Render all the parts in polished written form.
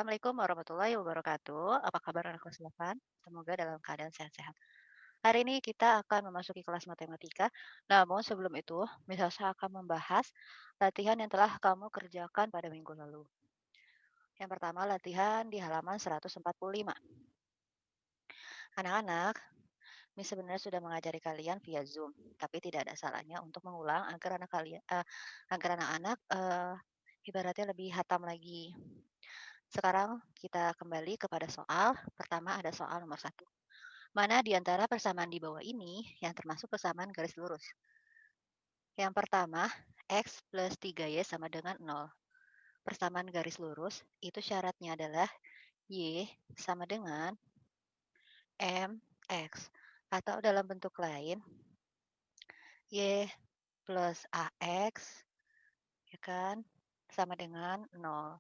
Assalamualaikum warahmatullahi wabarakatuh. Apa kabar anak kelas 8? Semoga dalam keadaan sehat-sehat. Hari ini kita akan memasuki kelas matematika. Namun sebelum itu, Miss Sasha akan membahas latihan yang telah kamu kerjakan pada minggu lalu. Yang pertama, latihan di halaman 145. Anak-anak, Miss sebenarnya sudah mengajari kalian via Zoom, tapi tidak ada salahnya untuk mengulang agar anak-anak ibaratnya lebih hatam lagi. Sekarang kita kembali kepada soal. Pertama ada soal nomor satu. Mana di antara persamaan di bawah ini yang termasuk persamaan garis lurus? Yang pertama, X plus 3Y sama dengan 0. Persamaan garis lurus itu syaratnya adalah Y sama dengan MX. Atau dalam bentuk lain, Y plus AX ya kan, sama dengan 0.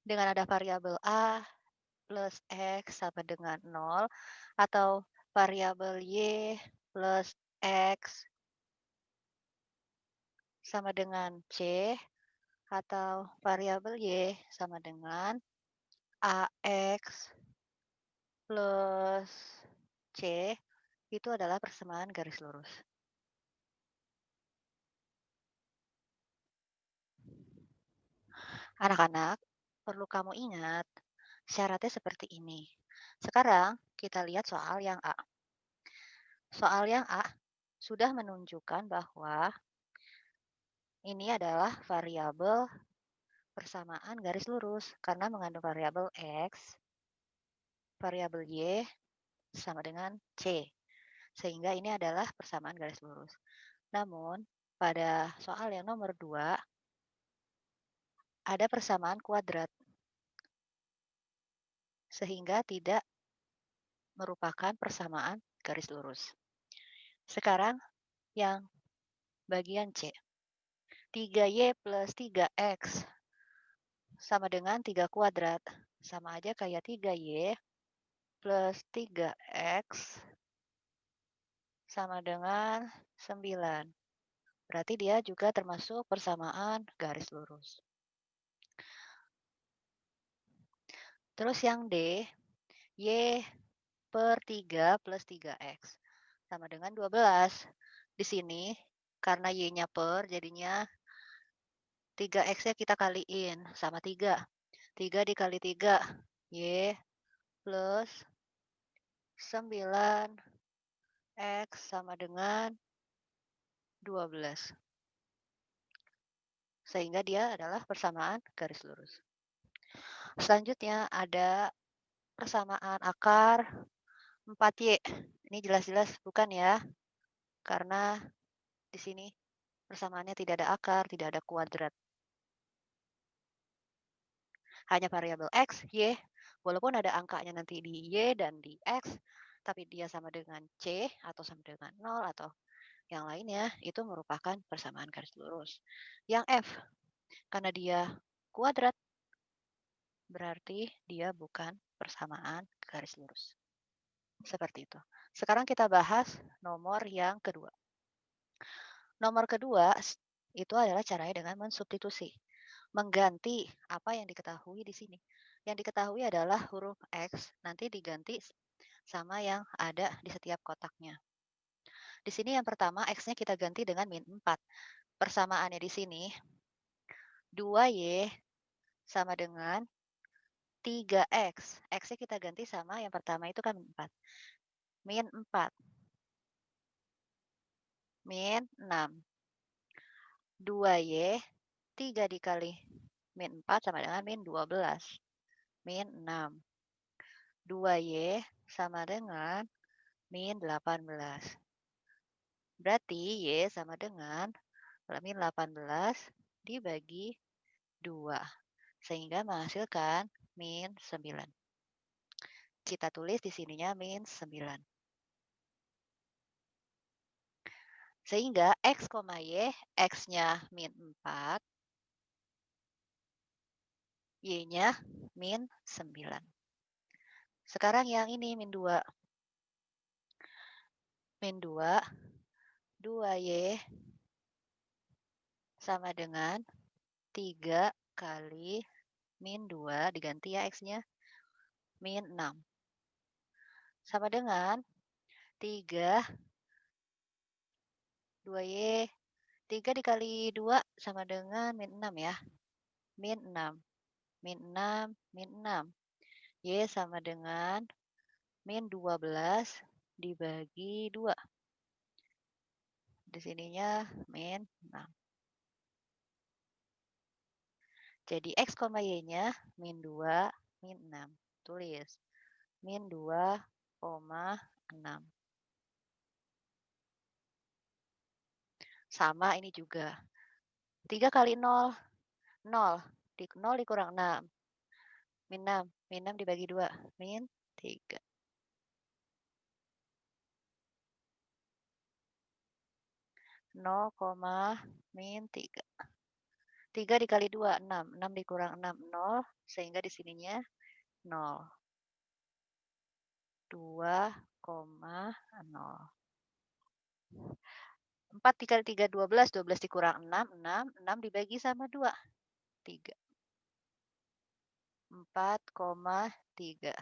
Dengan ada variabel A plus X sama dengan 0 atau variabel Y plus X sama dengan C atau variabel Y sama dengan AX plus C itu adalah persamaan garis lurus. Anak-anak, perlu kamu ingat, syaratnya seperti ini. Sekarang kita lihat soal yang A. Soal yang A sudah menunjukkan bahwa ini adalah variabel persamaan garis lurus karena mengandung variabel X, variabel Y sama dengan C. Sehingga ini adalah persamaan garis lurus. Namun, pada soal yang nomor 2, ada persamaan kuadrat. Sehingga tidak merupakan persamaan garis lurus. Sekarang yang bagian C. 3Y plus 3X sama dengan 3 kuadrat. Sama aja kayak 3Y plus 3X sama dengan 9. Berarti dia juga termasuk persamaan garis lurus. Terus yang D, Y per 3 plus 3X sama dengan 12. Di sini karena Y-nya per jadinya 3X-nya kita kaliin sama 3. 3 dikali 3, Y plus 9X sama dengan 12. Sehingga dia adalah persamaan garis lurus. Selanjutnya ada persamaan akar 4Y. Ini jelas-jelas bukan ya, karena di sini persamaannya tidak ada akar, tidak ada kuadrat. Hanya variabel X, Y, walaupun ada angkanya nanti di Y dan di X, tapi dia sama dengan C atau sama dengan 0 atau yang lainnya, itu merupakan persamaan garis lurus. Yang F, karena dia kuadrat, berarti dia bukan persamaan garis lurus. Seperti itu. Sekarang kita bahas nomor yang kedua. Nomor kedua itu adalah caranya dengan mensubstitusi. Mengganti apa yang diketahui di sini. Yang diketahui adalah huruf X nanti diganti sama yang ada di setiap kotaknya. Di sini yang pertama X-nya kita ganti dengan min 4. Persamaannya di sini 2Y sama dengan 3X. X-nya kita ganti sama yang pertama itu kan min 4. Min 4. Min 6. 2Y 3 dikali min 4 sama dengan min 12. Min 6. 2Y sama dengan min 18. Berarti Y sama dengan min 18 dibagi 2. Sehingga menghasilkan min 9. Kita tulis di sininya min 9. Sehingga X, Y, X-nya min 4, Y-nya min 9. Sekarang yang ini min 2. Min 2, 2Y sama dengan 3 kali min 2 diganti ya X-nya, min 6. Sama dengan 3, 2Y. 3 dikali 2 sama dengan min 6 ya, min 6. Min 6, min 6. Y sama dengan min 12 dibagi 2. Di sininya min 6. Jadi X, Y-nya min 2, min 6. Tulis. Min 2,6. Sama ini juga. 3 kali 0, 0. 0 dikurang 6. Min 6. Min 6 dibagi 2. Min 3. 0, min 3. 3 dikali 2, 6. 6 dikurang 6, 0. Sehingga di sininya 0. 2,0. 4 dikali 3, 12. 12 dikurang 6, 6. 6 dibagi sama 2, 3. 4,3.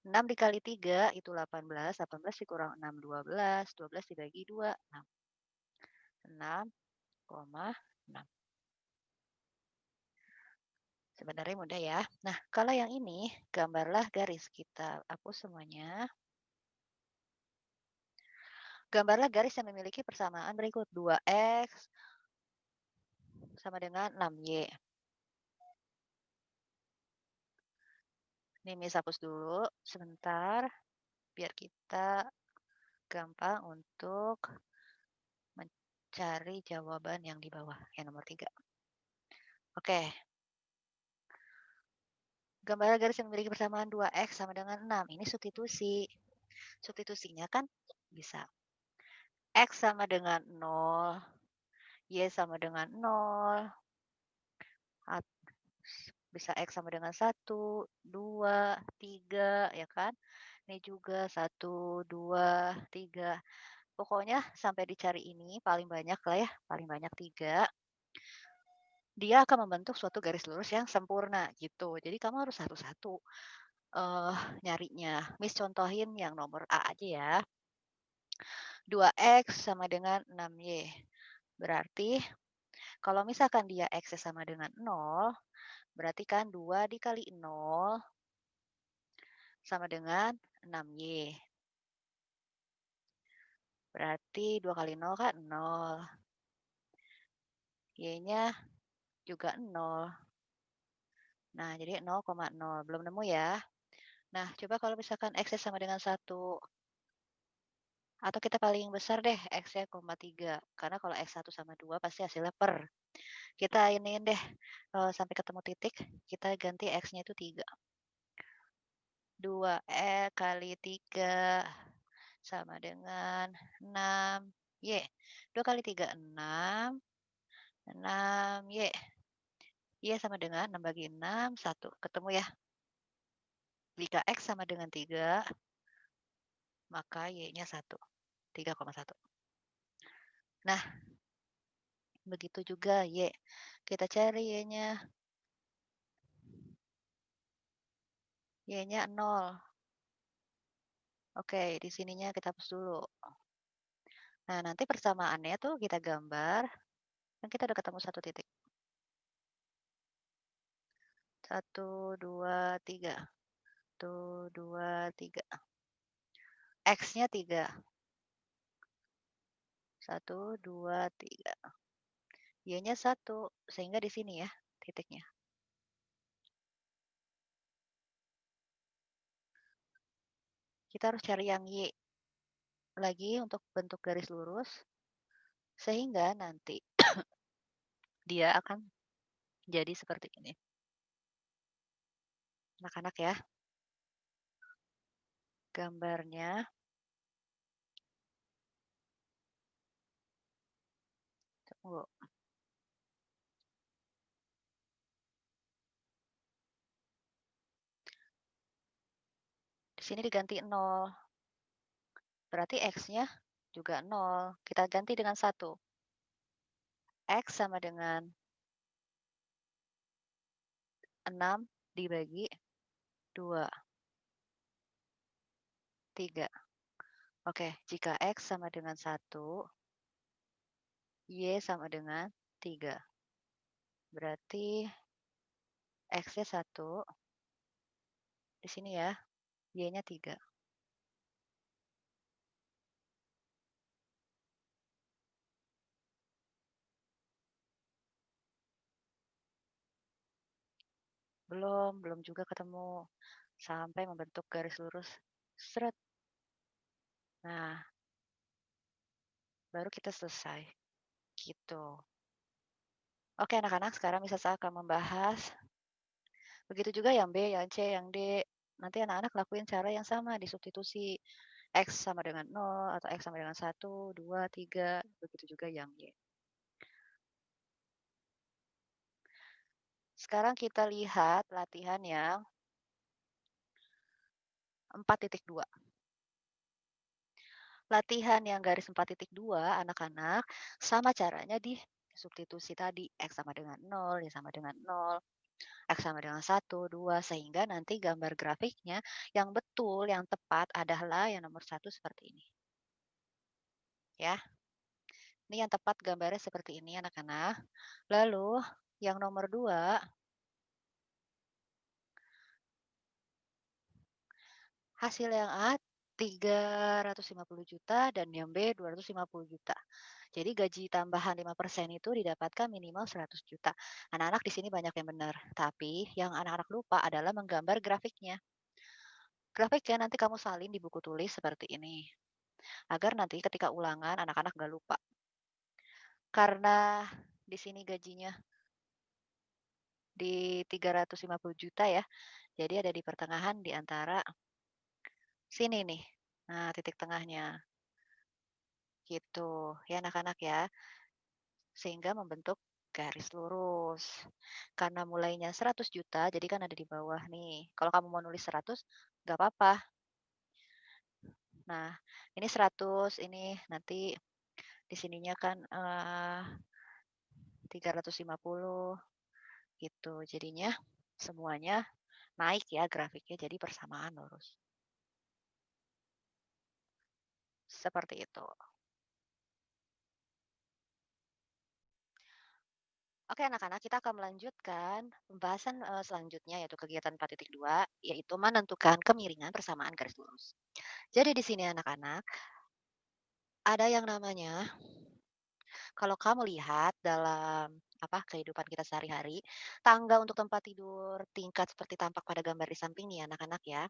6 dikali 3 itu 18. 18 dikurang 6, 12. 12 dibagi 2, 6. 6,6. Sebenarnya mudah ya. Nah, kalau yang ini, gambarlah garis. Kita hapus semuanya. Gambarlah garis yang memiliki persamaan berikut. 2X sama dengan 6Y. Ini Miss hapus dulu sebentar, biar kita gampang untuk mencari jawaban yang di bawah, yang nomor 3. Oke, gambar garis yang memiliki persamaan 2X sama dengan 6. Ini substitusi. Substitusinya kan bisa X sama dengan 0, Y sama dengan 0, bisa X sama dengan 1, 2, 3, ya kan? Ini juga 1, 2, 3. Pokoknya sampai dicari ini paling banyak lah ya, paling banyak 3. Dia akan membentuk suatu garis lurus yang sempurna gitu. Jadi kamu harus satu-satu nyarinya. Miss contohin yang nomor A aja ya. 2X sama dengan 6Y. Berarti kalau misalkan dia X sama dengan 0, berarti kan 2 dikali 0 sama dengan 6Y. Berarti 2 kali 0 kan 0. Y-nya juga 0. Nah, jadi 0,0. Belum nemu ya. Nah, coba kalau misalkan X sama dengan 1. Atau kita paling besar deh, X-nya 3. Karena kalau X1 sama 2 pasti hasilnya per. Kita iniin deh, sampai ketemu titik, kita ganti X-nya itu 3. 2 kali 3 sama dengan 6Y. 2 kali 3, 6. 6Y. Y sama dengan 6 bagi 6, 1. Ketemu ya? Jika X sama dengan 3, maka Y-nya 1. 3,1. Nah, begitu juga Y. Kita cari Y-nya. Y-nya 0. Oke, di sininya kita hapus dulu. Nah, nanti persamaannya tuh kita gambar, kan kita udah ketemu satu titik. 1, 2, 3. 1, 2, 3. X-nya 3. 1, 2, 3. Y-nya 1, sehingga di sini ya titiknya. Kita harus cari yang Y lagi untuk bentuk garis lurus, sehingga nanti dia akan jadi seperti ini. Anak-anak ya, gambarnya. Tunggu. Di sini diganti 0. Berarti X-nya juga 0. Kita ganti dengan 1. X sama dengan 6 dibagi 2, 3. Oke, jika X sama dengan 1, Y sama dengan 3. Berarti X-nya 1, di sini ya, Y-nya 3. Belum juga ketemu. Sampai membentuk garis lurus. Seret. Nah, baru kita selesai. Gitu. Oke anak-anak, sekarang bisa saya akan membahas. Begitu juga yang B, yang C, yang D. Nanti anak-anak lakuin cara yang sama, disubstitusi. X sama dengan 0, atau X sama dengan 1, 2, 3. Begitu juga yang Y. Sekarang kita lihat latihan yang 4.2. Latihan yang garis 4.2, anak-anak, sama caranya di substitusi tadi. X sama dengan 0, Y sama dengan 0, X sama dengan 1, 2, sehingga nanti gambar grafiknya yang betul, yang tepat adalah yang nomor 1 seperti ini. Ya, ini yang tepat gambarnya seperti ini anak-anak. Lalu yang nomor 2, hasil yang A 350 juta dan yang B 250 juta. Jadi gaji tambahan 5% itu didapatkan minimal 100 juta. Anak-anak di sini banyak yang benar, tapi yang anak-anak lupa adalah menggambar grafiknya. Grafiknya nanti kamu salin di buku tulis seperti ini, agar nanti ketika ulangan anak-anak nggak lupa. Karena di sini gajinya di 350 juta ya, jadi ada di pertengahan di antara sini nih. Nah, titik tengahnya. Gitu, ya anak-anak ya. Sehingga membentuk garis lurus. Karena mulainya 100 juta, jadi kan ada di bawah nih. Kalau kamu mau nulis 100, nggak apa-apa. Nah, ini 100, ini nanti di sininya kan 350 gitu. Jadinya semuanya naik ya grafiknya, jadi persamaan lurus. Seperti itu. Oke anak-anak, kita akan melanjutkan pembahasan selanjutnya yaitu kegiatan 4.2, yaitu menentukan kemiringan persamaan garis lurus. Jadi di sini anak-anak, ada yang namanya, kalau kamu lihat dalam kehidupan kita sehari-hari, tangga untuk tempat tidur tingkat seperti tampak pada gambar di samping nih anak-anak ya.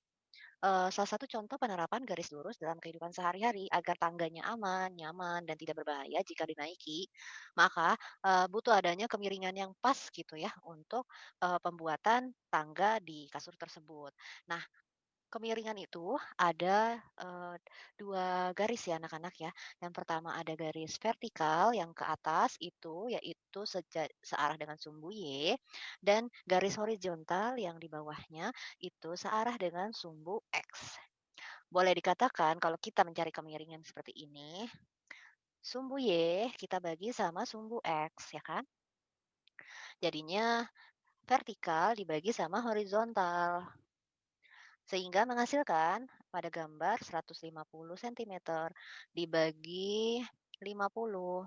Salah satu contoh penerapan garis lurus dalam kehidupan sehari-hari agar tangganya aman, nyaman, dan tidak berbahaya jika dinaiki, maka butuh adanya kemiringan yang pas gitu ya untuk pembuatan tangga di kasur tersebut. Nah, kemiringan itu ada 2 garis ya anak-anak ya. Yang pertama ada garis vertikal yang ke atas itu yaitu searah dengan sumbu Y, dan garis horizontal yang di bawahnya itu searah dengan sumbu X. Boleh dikatakan kalau kita mencari kemiringan seperti ini, sumbu Y kita bagi sama sumbu X ya kan? Jadinya vertikal dibagi sama horizontal. Sehingga menghasilkan pada gambar 150 cm dibagi 50,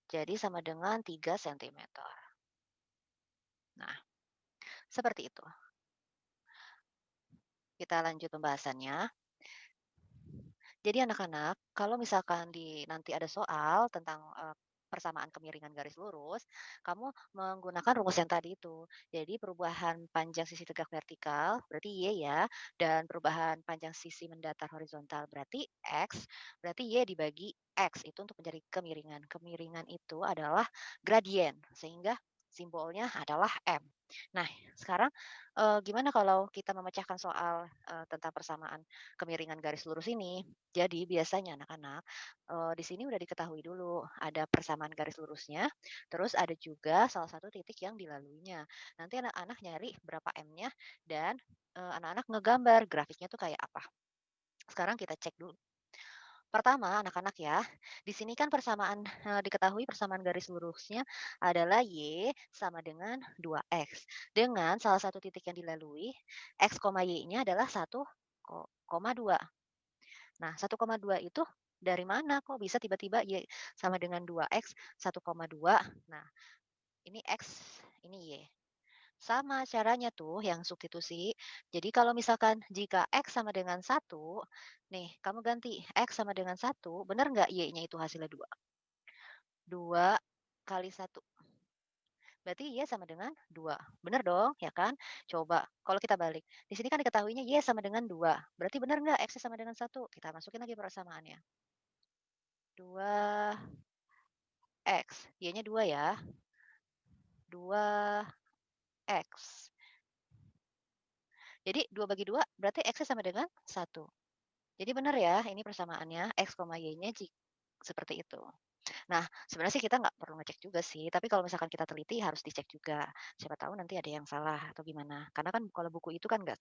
jadi sama dengan 3 cm. Nah, seperti itu. Kita lanjut pembahasannya. Jadi anak-anak, kalau misalkan nanti ada soal tentang persamaan kemiringan garis lurus, kamu menggunakan rumus yang tadi itu. Jadi perubahan panjang sisi tegak vertikal berarti Y ya, dan perubahan panjang sisi mendatar horizontal berarti X, berarti Y dibagi X itu untuk mencari kemiringan. Kemiringan itu adalah gradien, sehingga simbolnya adalah M. Nah, sekarang gimana kalau kita memecahkan soal tentang persamaan kemiringan garis lurus ini? Jadi biasanya anak-anak, di sini udah diketahui dulu ada persamaan garis lurusnya, terus ada juga salah satu titik yang dilaluinya. Nanti anak-anak nyari berapa M-nya dan, anak-anak ngegambar grafiknya tuh kayak apa. Sekarang kita cek dulu. Pertama, anak-anak ya, di sini kan persamaan diketahui persamaan garis lurusnya adalah Y sama dengan 2X. Dengan salah satu titik yang dilalui, X, Y-nya adalah 1,2. Nah, 1,2 itu dari mana kok bisa tiba-tiba Y sama dengan 2X 1,2. Nah, ini X, ini Y. Sama caranya tuh yang substitusi. Jadi kalau misalkan jika X sama dengan 1, nih kamu ganti X sama dengan 1, benar nggak Y-nya itu hasilnya 2? 2 kali 1. Berarti Y sama dengan 2. Benar dong, ya kan? Coba kalau kita balik. Di sini kan diketahuinya Y sama dengan 2. Berarti benar nggak X sama dengan 1? Kita masukin lagi persamaannya. 2X. Y-nya 2 ya. 2X. Jadi 2 bagi 2 berarti X-nya sama dengan 1. Jadi benar ya, ini persamaannya X, Y-nya seperti itu. Nah, sebenarnya sih kita nggak perlu ngecek juga sih, tapi kalau misalkan kita teliti harus dicek juga. Siapa tahu nanti ada yang salah atau gimana. Karena kan kalau buku itu kan nggak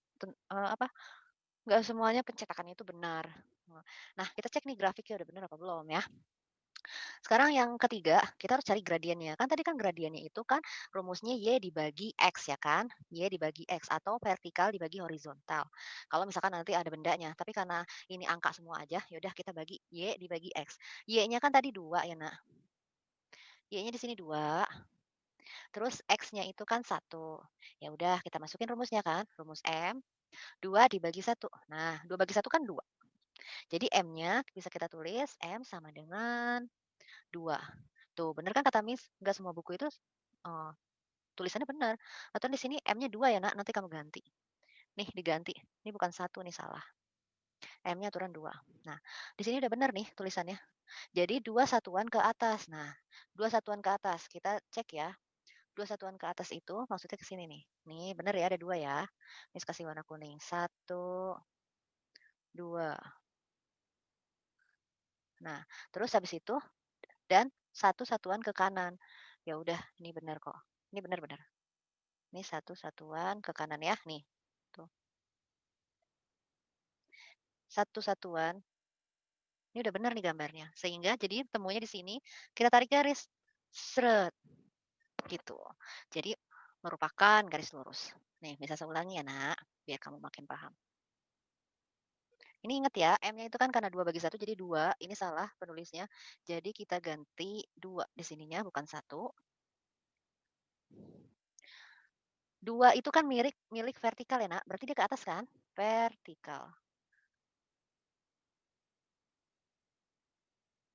semuanya pencetakannya itu benar. Nah, kita cek nih grafiknya udah benar apa belum ya. Sekarang yang ketiga, kita harus cari gradiennya. Kan tadi kan gradiennya itu kan rumusnya Y dibagi X ya kan? Y dibagi X atau vertikal dibagi horizontal. Kalau misalkan nanti ada bendanya, tapi karena ini angka semua aja, yaudah kita bagi Y dibagi X. Y-nya kan tadi 2 ya nak? Y-nya di sini 2, terus X-nya itu kan 1. Ya udah kita masukin rumusnya kan, rumus M, 2 dibagi 1. Nah, 2 bagi 1 kan 2. Jadi M-nya bisa kita tulis M sama dengan 2. Tuh, bener kan kata Miss? Nggak semua buku itu eee, tulisannya benar. Atau di sini M-nya 2 ya, Nak, nanti kamu ganti. Nih diganti, ini bukan 1 nih salah, M-nya aturan 2. Nah, di sini udah benar nih tulisannya. Jadi 2 satuan ke atas. Nah, 2 satuan ke atas, kita cek ya. 2 satuan ke atas itu maksudnya ke sini nih. Nih bener ya, ada 2 ya. Miss kasih warna kuning. 1, 2. Nah, terus habis itu dan 1 satuan ke kanan. Ya udah, ini benar kok. Ini benar-benar. Ini 1 satuan ke kanan ya, nih. Tuh, 1 satuan. Ini udah benar nih gambarnya. Sehingga jadi temunya di sini, kita tarik garis. Sret, gitu. Jadi merupakan garis lurus. Nih, bisa saya ulangi ya, Nak, biar kamu makin paham. Ini ingat ya, M-nya itu kan karena 2 bagi 1 jadi 2. Ini salah penulisnya. Jadi kita ganti 2 di sininya bukan 1. 2 itu kan milik milik vertikal ya, Nak. Berarti dia ke atas kan? Vertikal.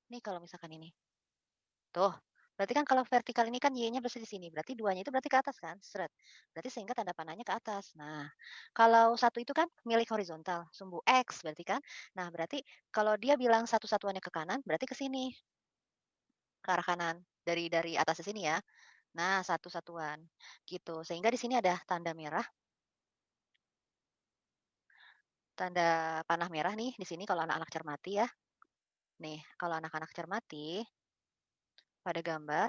Nih kalau misalkan ini. Tuh, berarti kan kalau vertikal ini kan Y-nya berarti di sini, berarti duanya itu berarti ke atas kan? Seret. Berarti sehingga tanda panahnya ke atas. Nah, kalau satu itu kan milik horizontal, sumbu X berarti kan. Nah, berarti kalau dia bilang satu satuannya ke kanan, berarti ke sini, ke arah kanan. Dari atas ke sini ya. Nah, satu satuan. Gitu. Sehingga di sini ada tanda merah, tanda panah merah nih di sini kalau anak-anak cermati ya. Nih, kalau anak-anak cermati pada gambar,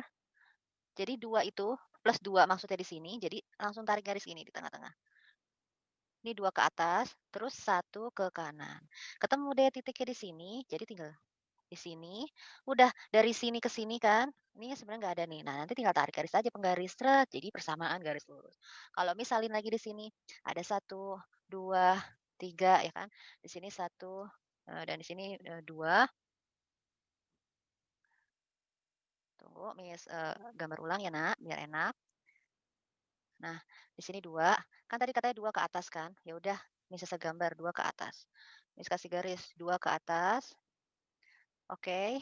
jadi 2 itu plus 2 maksudnya di sini, jadi langsung tarik garis ini di tengah-tengah. Ini 2 ke atas, terus satu ke kanan. Ketemu deh titiknya di sini, jadi tinggal di sini. Udah dari sini ke sini kan, ini sebenarnya nggak ada nih. Nah, nanti tinggal tarik garis aja penggaris, sret, jadi persamaan garis lurus. Kalau misalin lagi di sini, ada satu, 2, 3 ya kan. Di sini satu, dan di sini, 2. Tunggu Miss, gambar ulang ya Nak, biar enak. Nah, di sini 2, kan tadi katanya 2 ke atas kan, ya udah Miss segambar 2 ke atas. Miss kasih garis 2 ke atas, oke.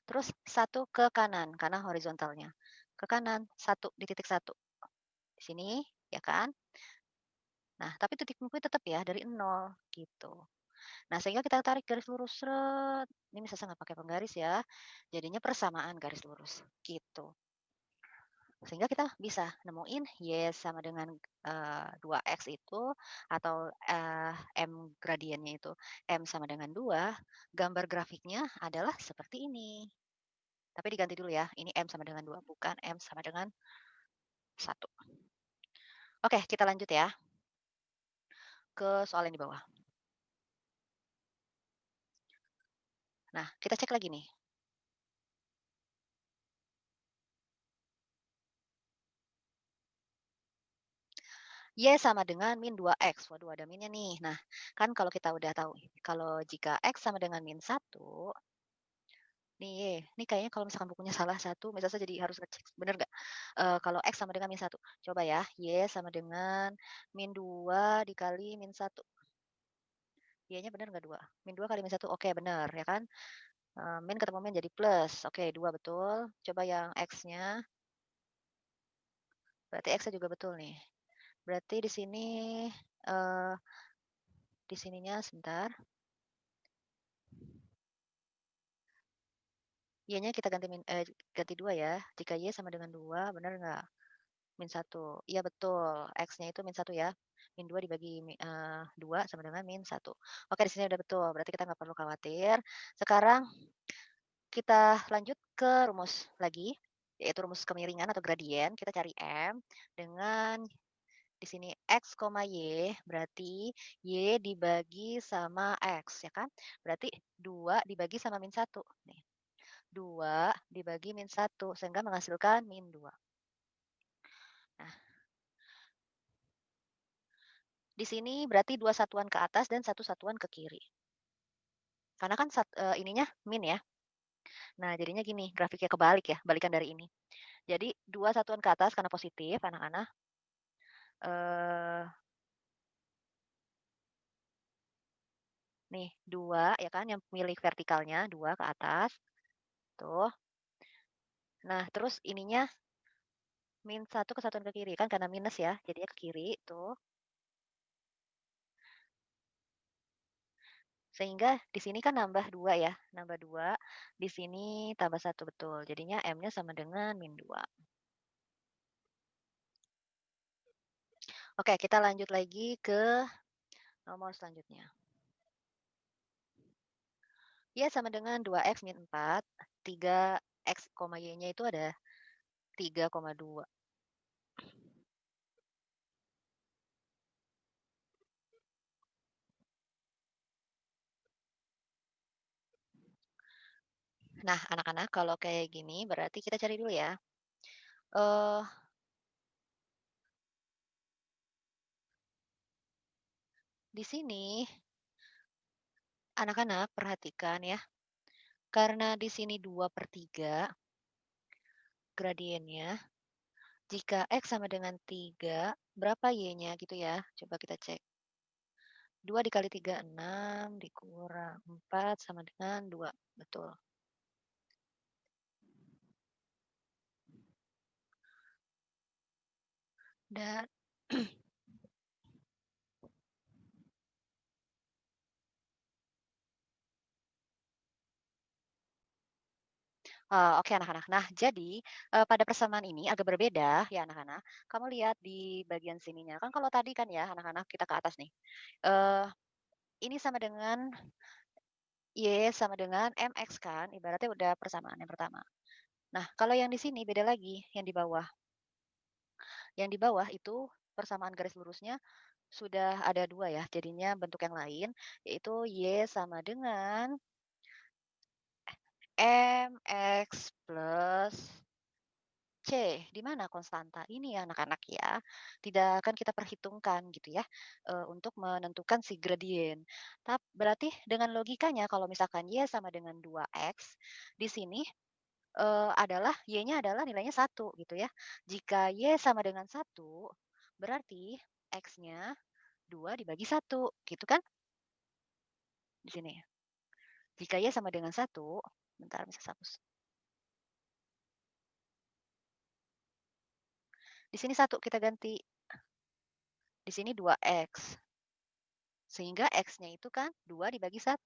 Terus satu ke kanan, karena horizontalnya. Ke kanan, satu di titik satu. Di sini, ya kan? Nah, tapi titik kumpul tetap ya dari nol, gitu. Nah, sehingga kita tarik garis lurus, seret. Ini Miss nggak pakai penggaris ya, jadinya persamaan garis lurus, gitu. Sehingga kita bisa nemuin Y sama dengan, 2X itu atau, M gradiennya itu M sama dengan 2, gambar grafiknya adalah seperti ini. Tapi diganti dulu ya, ini M sama dengan 2 bukan M sama dengan 1. Oke, kita lanjut ya ke soal yang di bawah. Nah, kita cek lagi nih. Y sama dengan min 2X. Waduh, ada minnya nih. Nah, kan kalau kita udah tahu, kalau jika X sama dengan min 1, nih Y, ini kayaknya kalau misalkan bukunya salah satu, misal saya jadi harus ngecek, bener nggak? Kalau X sama dengan min 1. Coba ya, Y sama dengan min 2 dikali min 1. Y-nya bener nggak 2? Min 2 kali min 1, oke bener, ya kan? Min ketemu min jadi plus, oke 2 betul. Coba yang X-nya, berarti X-nya juga betul nih. Berarti di sini, eee, di sininya sebentar. Y-nya kita ganti 2 ya. Jika Y sama dengan 2, benar nggak? Min 1. Iya betul, X-nya itu min 1 ya. Min 2 dibagi 2 sama dengan min 1. Oke, di sini udah betul, berarti kita nggak perlu khawatir. Sekarang kita lanjut ke rumus lagi, yaitu rumus kemiringan atau gradien. Kita cari M dengan di sini X, Y, berarti Y dibagi sama X, ya kan? Berarti 2 dibagi sama min 1. Nih. 2 dibagi min 1 sehingga menghasilkan min 2. Nah, di sini berarti 2 satuan ke atas dan 1 satuan ke kiri. Karena kan ininya min ya. Nah, jadinya gini, grafiknya kebalik ya, balikan dari ini. Jadi 2 satuan ke atas karena positif anak-anak, eee, nih 2 ya kan yang milik vertikalnya 2 ke atas, tuh. Nah, terus ininya min 1 kesatuan ke kiri, kan karena minus ya, jadinya ke kiri, tuh. Sehingga di sini kan nambah 2 ya, nambah 2, di sini tambah 1 betul. Jadinya M-nya sama dengan min 2. Oke, kita lanjut lagi ke nomor selanjutnya. Y sama dengan 2X min 4, 3X, Y-nya itu ada 3,2. Nah, anak-anak kalau kayak gini berarti kita cari dulu ya. Eh, di sini anak-anak perhatikan ya. Karena di sini 2/3 gradiennya. Jika X sama dengan 3, berapa Y-nya gitu ya? Coba kita cek. 2 dikali 3, 6, dikurang 4 sama dengan 2. Betul. Dan oke anak-anak. Nah, jadi, pada persamaan ini agak berbeda ya anak-anak. Kamu lihat di bagian sininya, kan kalau tadi kan ya anak-anak kita ke atas nih, eee, ini sama dengan Y sama dengan MX kan, ibaratnya udah persamaan yang pertama. Nah, kalau yang di sini beda lagi, yang di bawah. Yang di bawah itu persamaan garis lurusnya sudah ada 2 ya, jadinya bentuk yang lain, yaitu Y sama dengan MX plus C, di mana konstanta? Ini ya anak-anak ya, tidak akan kita perhitungkan gitu ya, untuk menentukan si gradien. Berarti dengan logikanya kalau misalkan Y sama dengan 2X, di sini, adalah Y-nya adalah nilainya 1 gitu ya. Jika Y sama dengan 1, berarti X-nya 2 dibagi 1 gitu kan, di sini. Jika Y sama dengan 1, bentar bisa hapus. Di sini 1 kita ganti, di sini 2X. Sehingga X-nya itu kan 2 dibagi 1.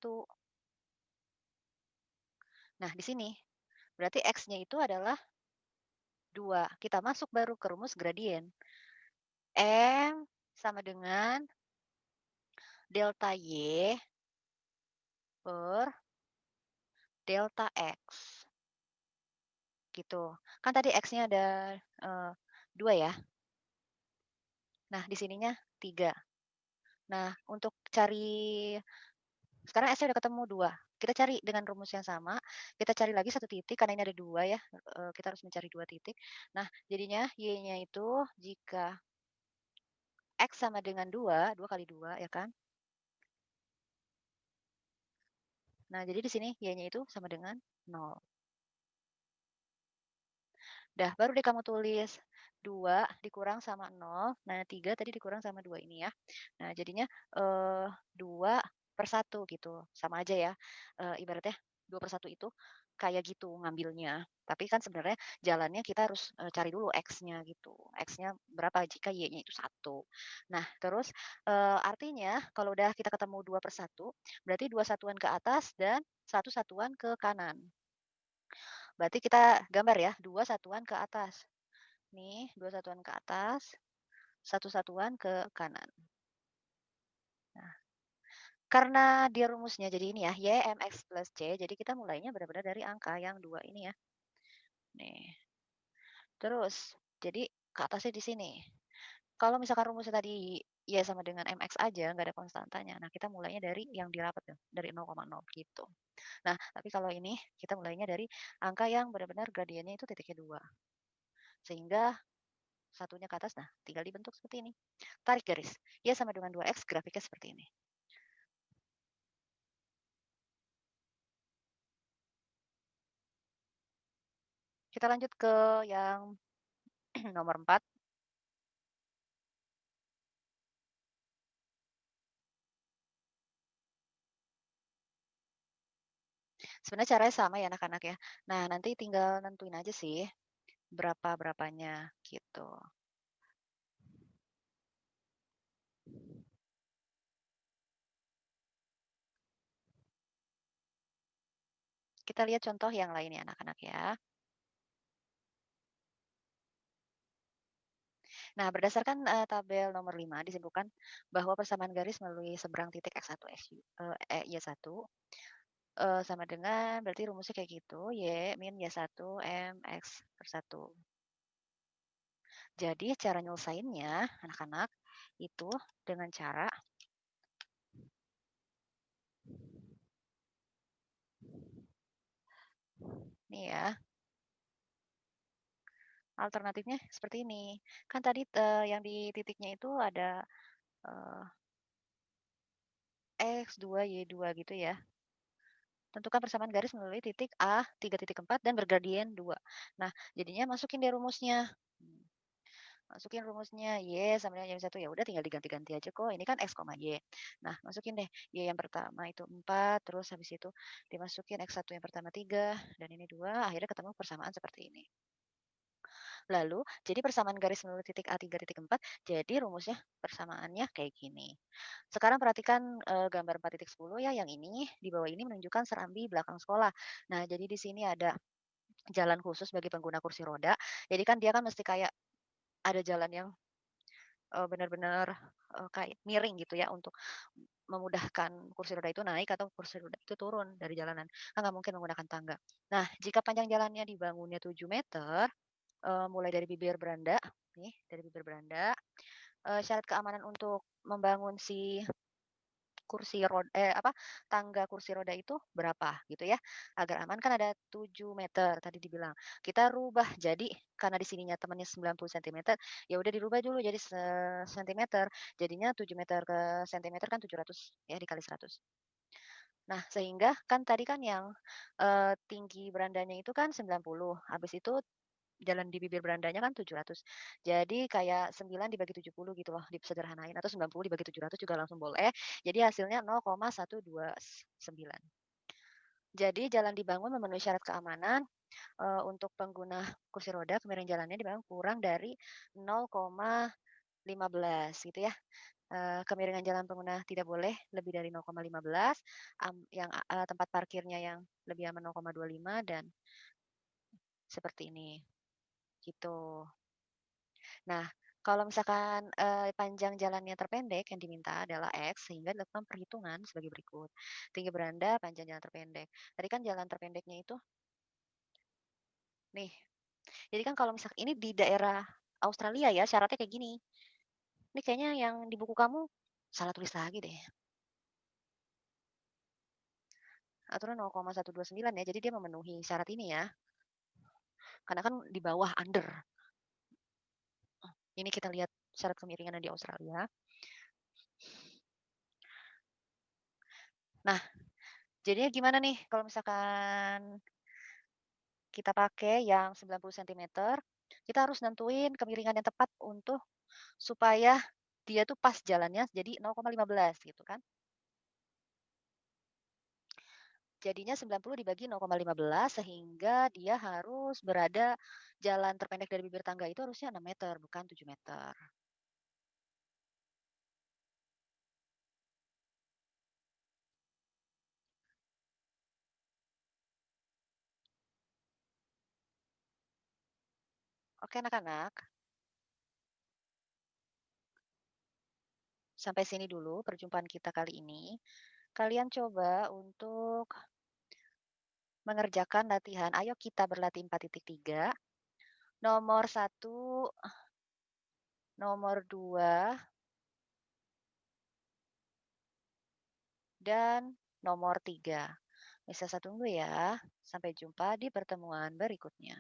Nah, di sini berarti X-nya itu adalah 2. Kita masuk baru ke rumus gradien. M sama dengan delta Y per delta X. Gitu. Kan tadi X-nya ada 2 ya. Nah, di sininya 3. Nah, untuk cari Sekarang X-nya udah ketemu 2. Kita cari dengan rumus yang sama, kita cari lagi satu titik karena ini ada 2 ya, kita harus mencari 2 titik. Nah, jadinya Y-nya itu jika X sama dengan 2, 2 kali 2 ya kan. Nah, jadi di sini Y-nya itu sama dengan 0. Dah, baru deh kamu tulis 2 dikurang sama 0. Nah, 3 tadi dikurang sama 2 ini ya. Nah, jadinya, 2/1 gitu, sama aja ya. Ibaratnya 2/1 itu kayak gitu ngambilnya. Tapi kan sebenarnya jalannya kita harus, cari dulu X-nya gitu. X-nya berapa jika Y-nya itu 1. Nah, terus, artinya kalau udah kita ketemu 2/1, berarti 2 satuan ke atas dan 1 satuan ke kanan. Berarti kita gambar ya, 2 satuan ke atas. Nih, 2 satuan ke atas, 1 satuan ke kanan. Nah, karena dia rumusnya jadi ini ya, Y MX plus C, jadi kita mulainya benar-benar dari angka yang 2 ini ya. Nih, terus jadi ke atasnya di sini. Kalau misalkan rumusnya tadi Y sama dengan MX aja, nggak ada konstantanya. Nah, kita mulainya dari yang dirapat tuh, dari 0,0 gitu. Nah, tapi kalau ini kita mulainya dari angka yang benar-benar gradiennya itu titiknya 2. Sehingga satunya ke atas, nah tinggal dibentuk seperti ini. Tarik garis. Y sama dengan 2X, grafiknya seperti ini. Kita lanjut ke yang nomor 4. Sebenarnya caranya sama ya anak-anak ya. Nah, nanti tinggal nentuin aja sih berapa-berapanya gitu. Kita lihat contoh yang lain ya anak-anak ya. Nah, berdasarkan tabel nomor 5 disebutkan bahwa persamaan garis melalui seberang titik X1 SU, Y1 sama dengan berarti rumusnya kayak gitu, Y min Y1 MX per 1. Jadi cara nyelesainnya anak-anak itu dengan cara nih ya, alternatifnya seperti ini. Kan tadi, yang di titiknya itu ada, eee, X2, Y2 gitu ya. Tentukan persamaan garis melalui titik A, 3,4 dan bergradien 2. Nah, jadinya masukin deh rumusnya. Hmm, Masukin rumusnya Y sama dengan Y1, ya udah tinggal diganti-ganti aja kok, ini kan X, Y. Nah, masukin deh Y yang pertama itu 4, terus habis itu dimasukin X1 yang pertama 3 dan ini 2, akhirnya ketemu persamaan seperti ini. Lalu, jadi persamaan garis melalui titik A 3,4, jadi rumusnya persamaannya kayak gini. Sekarang perhatikan gambar 4,10 ya, yang ini di bawah ini menunjukkan serambi belakang sekolah. Nah, jadi di sini ada jalan khusus bagi pengguna kursi roda. Jadi kan dia kan mesti kayak ada jalan yang benar-benar kayak miring gitu ya untuk memudahkan kursi roda itu naik atau kursi roda itu turun dari jalanan. Kan nggak mungkin menggunakan tangga. Nah, jika panjang jalannya dibangunnya 7 meter, mulai dari bibir beranda, nih, dari bibir beranda, syarat keamanan untuk membangun si tangga kursi roda itu berapa gitu ya, agar aman kan ada 7 meter tadi dibilang. Kita rubah jadi karena di sininya temannya 90 sentimeter, ya udah dirubah dulu jadi sentimeter, jadinya 7 meter ke sentimeter kan 700 ya dikali 100. Nah, sehingga kan tadi kan yang, tinggi berandanya itu kan 90, habis itu jalan di bibir berandanya kan 700. Jadi kayak 9 dibagi 70 gitu loh, disederhanain atau 90 dibagi 700 juga langsung boleh. Jadi hasilnya 0,129. Jadi jalan dibangun memenuhi syarat keamanan, untuk pengguna kursi roda kemiringan jalannya dibangun kurang dari 0,15 gitu ya. Kemiringan jalan pengguna tidak boleh lebih dari 0,15, tempat parkirnya yang lebih aman 0,25 dan seperti ini, gitu. Nah, kalau misalkan, panjang jalannya terpendek yang diminta adalah X, sehingga dilakukan perhitungan sebagai berikut. Tinggi beranda, panjang jalan terpendek. Tadi kan jalan terpendeknya itu nih, jadi kan kalau misalkan ini di daerah Australia ya, syaratnya kayak gini. Ini kayaknya yang di buku kamu salah tulis lagi deh. aturan 0,129 ya, jadi dia memenuhi syarat ini ya, karena kan di bawah under. Ini kita lihat syarat kemiringan di Australia. Nah, jadinya gimana nih kalau misalkan kita pakai yang 90 sentimeter, kita harus nentuin kemiringan yang tepat untuk supaya dia tuh pas jalannya jadi 0,15 gitu kan. Jadinya 90 dibagi 0,15 sehingga dia harus berada jalan terpendek dari bibir tangga itu harusnya 6 meter bukan 7 meter. Oke anak-anak, sampai sini dulu perjumpaan kita kali ini. Kalian coba untuk mengerjakan latihan. Ayo kita berlatih 4.3. Nomor satu, nomor 2, dan nomor 3. Bisa saya tunggu ya. Sampai jumpa di pertemuan berikutnya.